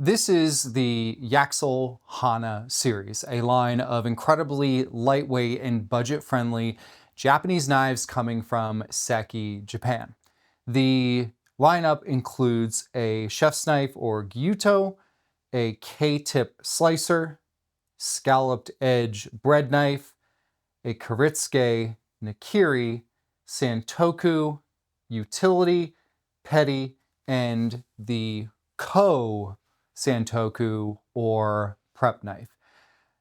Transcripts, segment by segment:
This is the Yaxell Hana series, a line of incredibly lightweight and budget-friendly Japanese knives coming from Seki, Japan. The lineup includes a chef's knife or gyuto, a K-tip slicer, scalloped edge bread knife, a Karitsuke Nakiri, Santoku, utility, petty, and the Santoku or prep knife.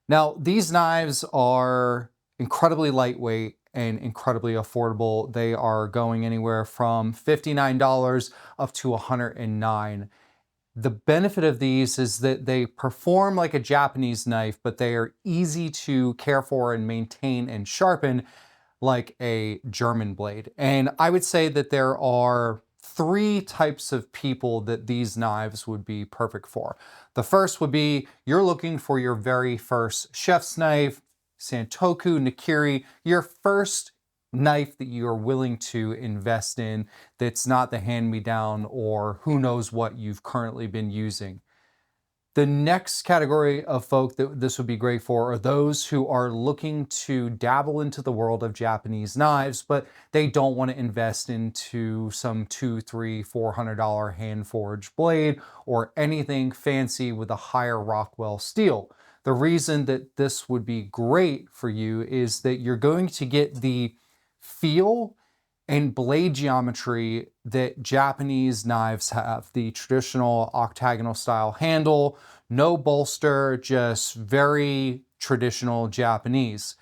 Now, these knives are incredibly lightweight and incredibly affordable. They are going anywhere from $59 up to $109. The benefit of these is that they perform like a Japanese knife, but they are easy to care for and maintain and sharpen like a German blade. And I would say that there are three types of people that these knives would be perfect for. The first would be you're looking for your very first chef's knife, Santoku, Nakiri, your first knife that you are willing to invest in that's not the hand-me-down or who knows what you've currently been using. The next category of folk that this would be great for are those who are looking to dabble into the world of Japanese knives, but they don't want to invest into some $200, $300, $400 hand-forged blade or anything fancy with a higher Rockwell steel. The reason that this would be great for you is that you're going to get the feel and blade geometry that Japanese knives have. The traditional octagonal style handle, no bolster, just very traditional Japanese.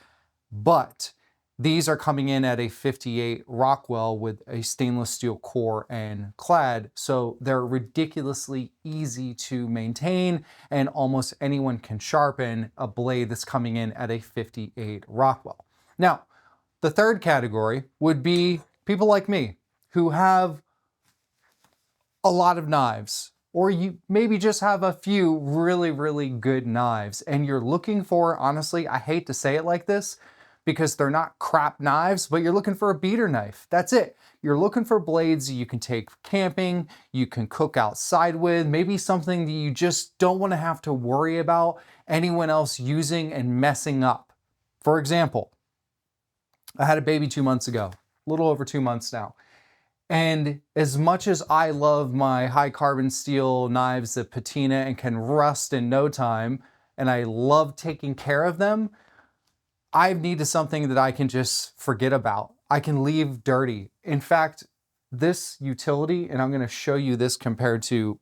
But these are coming in at a 58 Rockwell with a stainless steel core and clad, so they're ridiculously easy to maintain and almost anyone can sharpen a blade that's coming in at a 58 Rockwell. Now, the third category would be people like me who have a lot of knives, or you maybe just have a few really, really good knives and you're looking for, honestly, I hate to say it like this because they're not crap knives, but you're looking for a beater knife. That's it. You're looking for blades you can take camping, you can cook outside with, maybe something that you just don't want to have to worry about anyone else using and messing up. For example, I had a baby 2 months ago. Little over 2 months now. And as much as I love my high carbon steel knives that patina and can rust in no time, and I love taking care of them, I needed something that I can just forget about. I can leave dirty. In fact, this utility, and I'm going to show you this compared to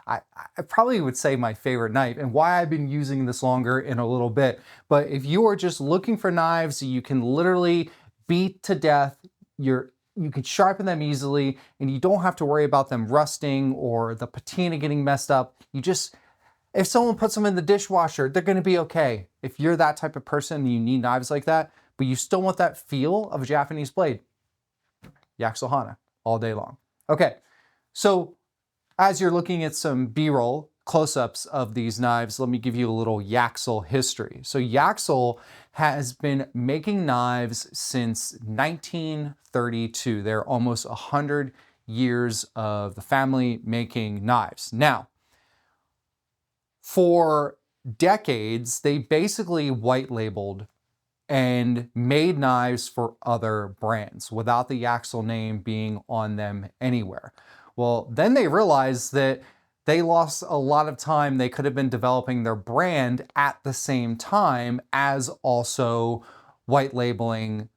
I probably would say my favorite knife and why I've been using this longer in a little bit. But if you are just looking for knives you can literally beat to death, you can sharpen them easily and you don't have to worry about them rusting or the patina getting messed up. If someone puts them in the dishwasher, they're going to be okay. If you're that type of person and you need knives like that, but you still want that feel of a Japanese blade, Yaxell Hana all day long. Okay, so as you're looking at some B-roll close-ups of these knives, let me give you a little Yaxell history. So Yaxell has been making knives since 1932. They're almost 100 years of the family making knives. Now, for decades, they basically white labeled and made knives for other brands without the Yaxell name being on them anywhere. Well, then they realized that they lost a lot of time. They could have been developing their brand at the same time as also white labeling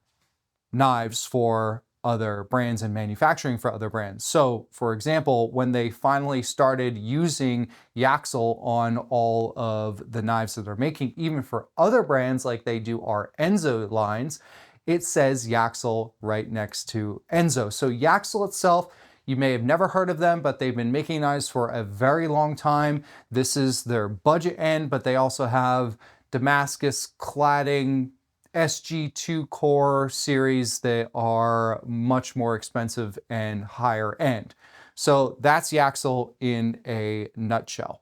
knives for other brands and manufacturing for other brands. So, for example, when they finally started using Yaxell on all of the knives that they're making, even for other brands like they do our Enzo lines, it says Yaxell right next to Enzo. So Yaxell itself, you may have never heard of them, but they've been making knives for a very long time. This is their budget end, but they also have Damascus cladding SG2 core series that are much more expensive and higher end. So that's Yaxell in a nutshell.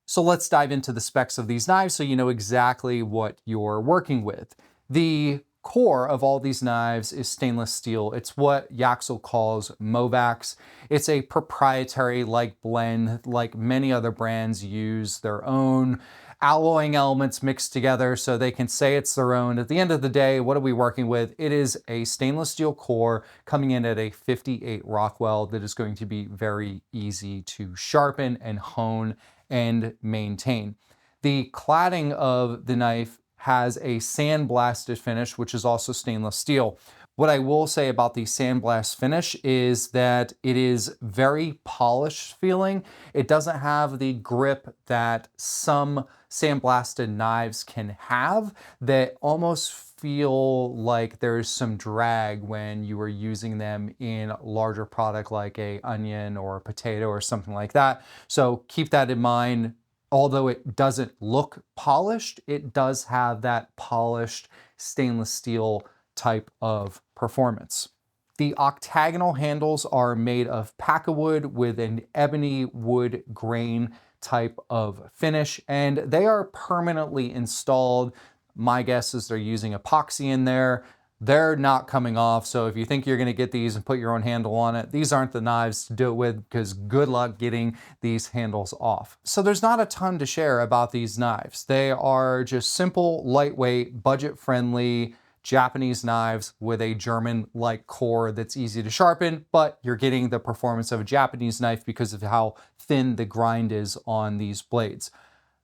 So let's dive into the specs of these knives so you know exactly what you're working with. The core of all these knives is stainless steel. It's what Yaxell calls Movax. It's a proprietary like blend, like many other brands use their own alloying elements mixed together so they can say it's their own. At the end of the day, what are we working with? It is a stainless steel core coming in at a 58 Rockwell that is going to be very easy to sharpen and hone and maintain. The cladding of the knife has a sandblasted finish, which is also stainless steel. What I will say about the sandblast finish is that it is very polished feeling. It doesn't have the grip that some sandblasted knives can have that almost feel like there's some drag when you are using them in larger product like a onion or a potato or something like that. So keep that in mind. Although it doesn't look polished, it does have that polished stainless steel type of performance. The octagonal handles are made of packawood with an ebony wood grain type of finish, and they are permanently installed. My guess is they're using epoxy in there. They're not coming off, so if you think you're gonna get these and put your own handle on it, these aren't the knives to do it with, because good luck getting these handles off. So there's not a ton to share about these knives. They are just simple, lightweight, budget-friendly Japanese knives with a German-like core that's easy to sharpen, but you're getting the performance of a Japanese knife because of how thin the grind is on these blades.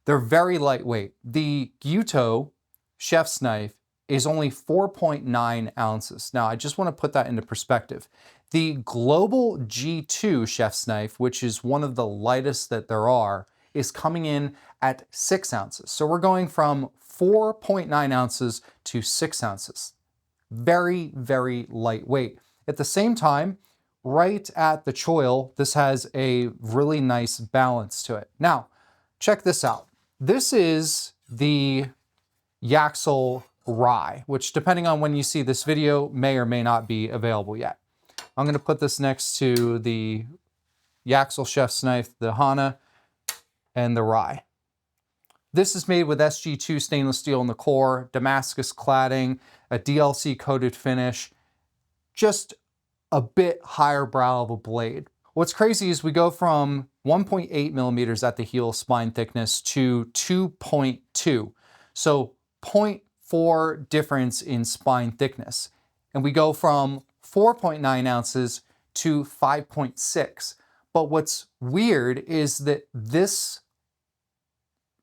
They're very lightweight. The Gyuto chef's knife is only 4.9 ounces. Now, I just want to put that into perspective. The Global G2 chef's knife, which is one of the lightest that there are, is coming in at 6 ounces. So we're going from 4.9 ounces to 6 ounces. Very, very lightweight. At the same time, right at the choil, this has a really nice balance to it. Now, check this out. This is the Yaxell Rye, which depending on when you see this video may or may not be available yet. I'm going to put this next to the Yaxell chef's knife, the Hana, and the Rye. This is made with SG2 stainless steel in the core, Damascus cladding, a DLC coated finish, just a bit higher brow of a blade. What's crazy is we go from 1.8 millimeters at the heel spine thickness to 2.2. So 0.4 difference in spine thickness. And we go from 4.9 ounces to 5.6. But what's weird is that this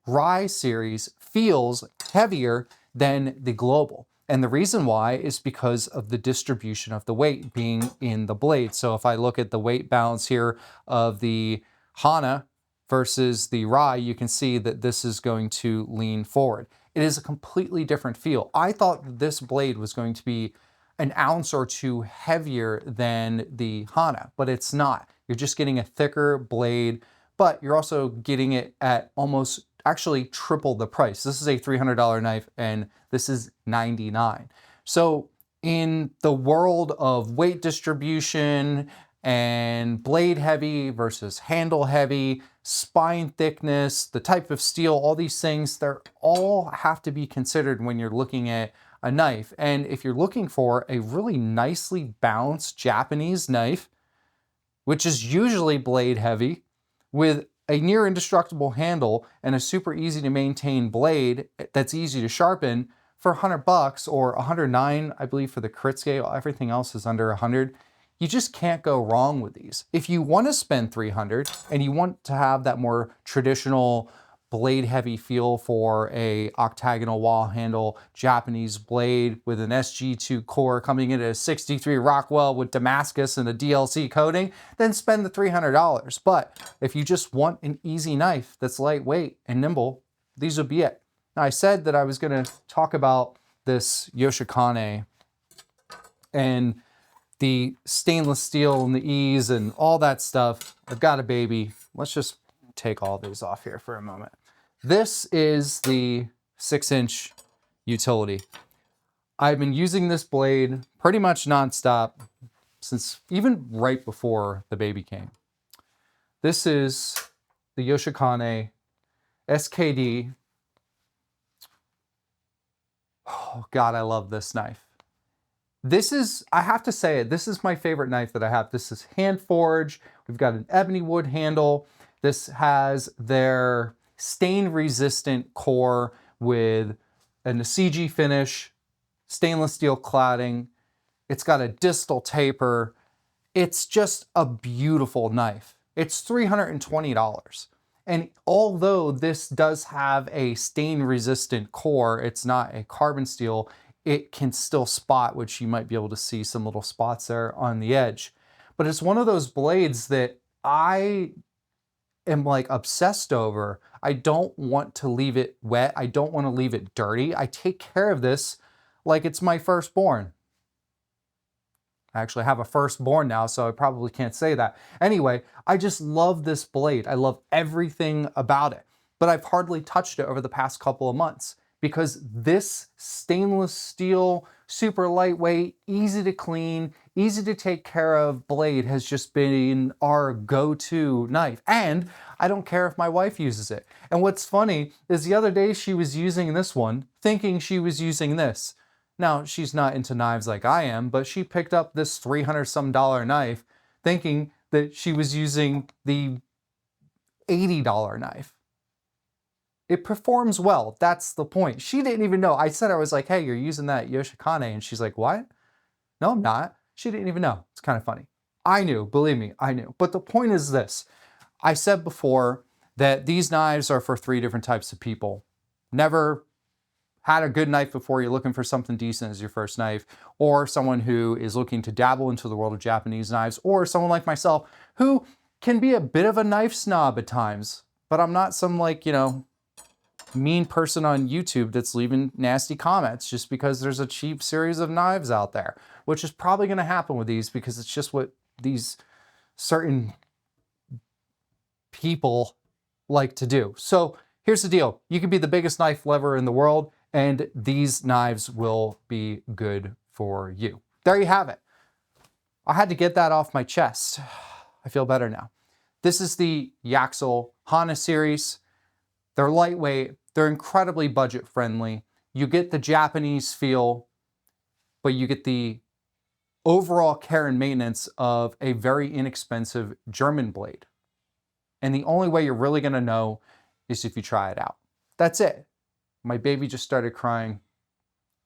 Rye series feels heavier than the Global. And the reason why is because of the distribution of the weight being in the blade. So if I look at the weight balance here of the Hana versus the Rye, you can see that this is going to lean forward. It is a completely different feel. I thought that this blade was going to be an ounce or two heavier than the Hana, but it's not. You're just getting a thicker blade, but you're also getting it at almost actually triple the price. This is a $300 knife and this is $99. So in the world of weight distribution and blade heavy versus handle heavy, spine thickness, the type of steel, all these things, they're all have to be considered when you're looking at a knife. And if you're looking for a really nicely balanced Japanese knife, which is usually blade heavy, with a near indestructible handle and a super easy to maintain blade that's easy to sharpen for $100 or $109, I believe, for the crit scale. Everything else is under $100. You just can't go wrong with these. If you want to spend $300 and you want to have that more traditional blade heavy feel for a octagonal wall handle Japanese blade with an SG2 core coming in at a 63 Rockwell with Damascus and a DLC coating, then spend the $300. But if you just want an easy knife that's lightweight and nimble, these would be it. Now, I said that I was going to talk about this Yoshikane and the stainless steel and the ease and all that stuff. I've got a baby. Let's just take all these off here for a moment. This is the 6-inch utility. I've been using this blade pretty much nonstop since even right before the baby came. This is the Yoshikane SKD. Oh God, I love this knife. This is, I have to say it, this is my favorite knife that I have. This is hand forged. We've got an ebony wood handle. This has their stain resistant core with an CG finish, stainless steel cladding. It's got a distal taper. It's just a beautiful knife. It's $320. And although this does have a stain resistant core, it's not a carbon steel, it can still spot, which you might be able to see some little spots there on the edge. But it's one of those blades that I am like obsessed over. I don't want to leave it wet. I don't want to leave it dirty. I take care of this like it's my firstborn. I actually have a firstborn now, so I probably can't say that. Anyway, I just love this blade. I love everything about it, but I've hardly touched it over the past couple of months because this stainless steel, super lightweight, easy to clean, easy to take care of blade has just been our go-to knife. And I don't care if my wife uses it. And what's funny is the other day she was using this one, thinking she was using this. Now, she's not into knives like I am, but she picked up this $300-some knife thinking that she was using the $80 knife. It performs well. That's the point. She didn't even know. I said, I was like, hey, you're using that Yoshikane. And she's like, what? No, I'm not. She didn't even know. It's kind of funny. I knew, believe me, I knew. But the point is this. I said before that these knives are for 3 different types of people. Never had a good knife before, you're looking for something decent as your first knife, or someone who is looking to dabble into the world of Japanese knives, or someone like myself who can be a bit of a knife snob at times, but I'm not some like, you know, mean person on YouTube that's leaving nasty comments just because there's a cheap series of knives out there, which is probably going to happen with these because it's just what these certain people like to do. So here's the deal. You can be the biggest knife lover in the world, and these knives will be good for you. There you have it. I had to get that off my chest. I feel better now. This is the Yaxell Hana series. They're lightweight. They're incredibly budget friendly. You get the Japanese feel, but you get the overall care and maintenance of a very inexpensive German blade. And the only way you're really going to know is if you try it out. That's it. My baby just started crying.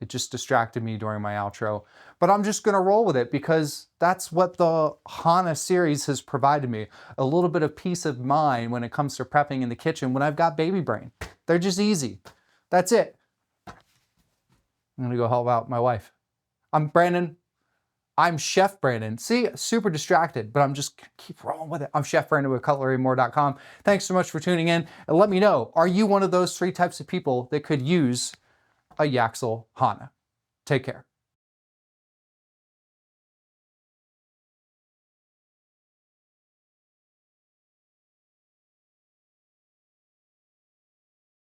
It just distracted me during my outro. But I'm just going to roll with it because that's what the Hana series has provided me. A little bit of peace of mind when it comes to prepping in the kitchen when I've got baby brain. They're just easy. That's it. I'm going to go help out my wife. I'm Brandon. I'm Chef Brandon. See, super distracted, but I'm just keep rolling with it. I'm Chef Brandon with CutleryandMore.com. Thanks so much for tuning in. And let me know, are you one of those 3 types of people that could use a Yaxell Hana? Take care.